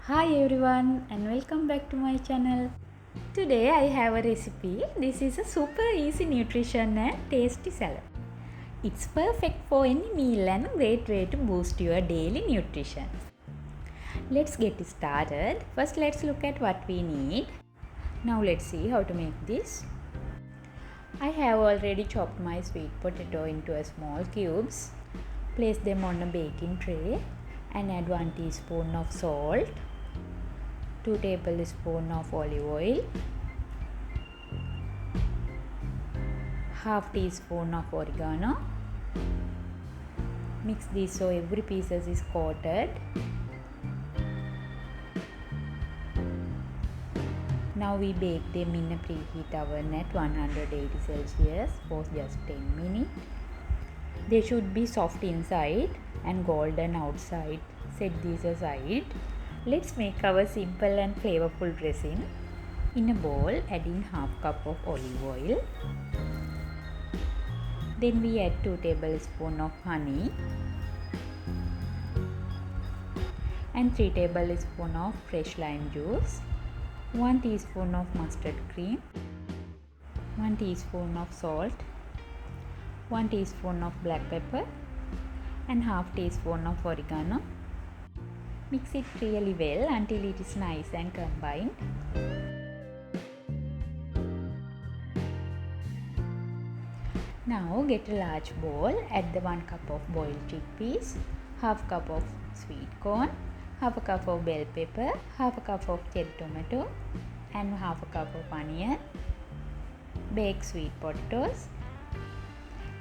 Hi everyone and welcome back to my channel. Today I have a recipe. This is a super easy nutrition and tasty salad. It's perfect for any meal and a great way to boost your daily nutrition. Let's get started. First let's look at what we need. Now let's see how to make this. I have already chopped my sweet potato into a small cubes. Place them on a baking tray and add 1 teaspoon of salt, 2 tablespoons of olive oil, half teaspoon of oregano. Mix this so every piece is coated. Now we bake them in a preheat oven at 180 Celsius for just 10 minutes. They should be soft inside and golden outside. Set these aside. Let's make our simple and flavorful dressing. In a bowl, add in half cup of olive oil. Then we add 2 tablespoons of honey and 3 tablespoons of fresh lime juice, 1 teaspoon of mustard cream, 1 teaspoon of salt, 1 teaspoon of black pepper and half teaspoon of oregano. Mix it really well until it is nice and combined. Now get a large bowl, add the 1 cup of boiled chickpeas, half cup of sweet corn, half a cup of bell pepper, half a cup of cherry tomato and half a cup of onion, baked sweet potatoes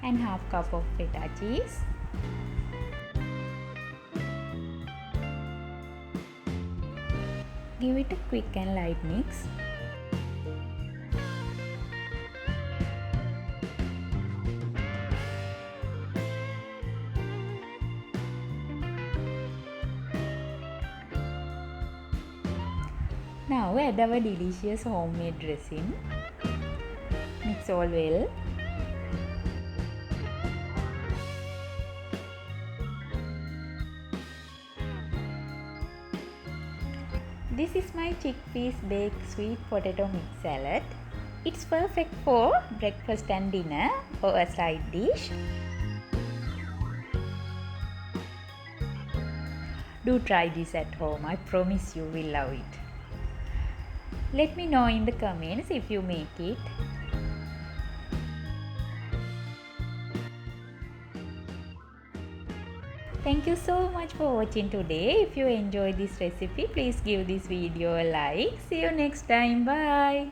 and half cup of feta cheese. Give it a quick and light mix. Now add our delicious homemade dressing. Mix all well. This is my chickpeas baked sweet potato mix salad. It's perfect for breakfast and dinner or a side dish. Do try this at home. I promise you will love it. Let me know in the comments if you make it. Thank you so much for watching today. If you enjoyed this recipe, please give this video a like. See you next time. Bye.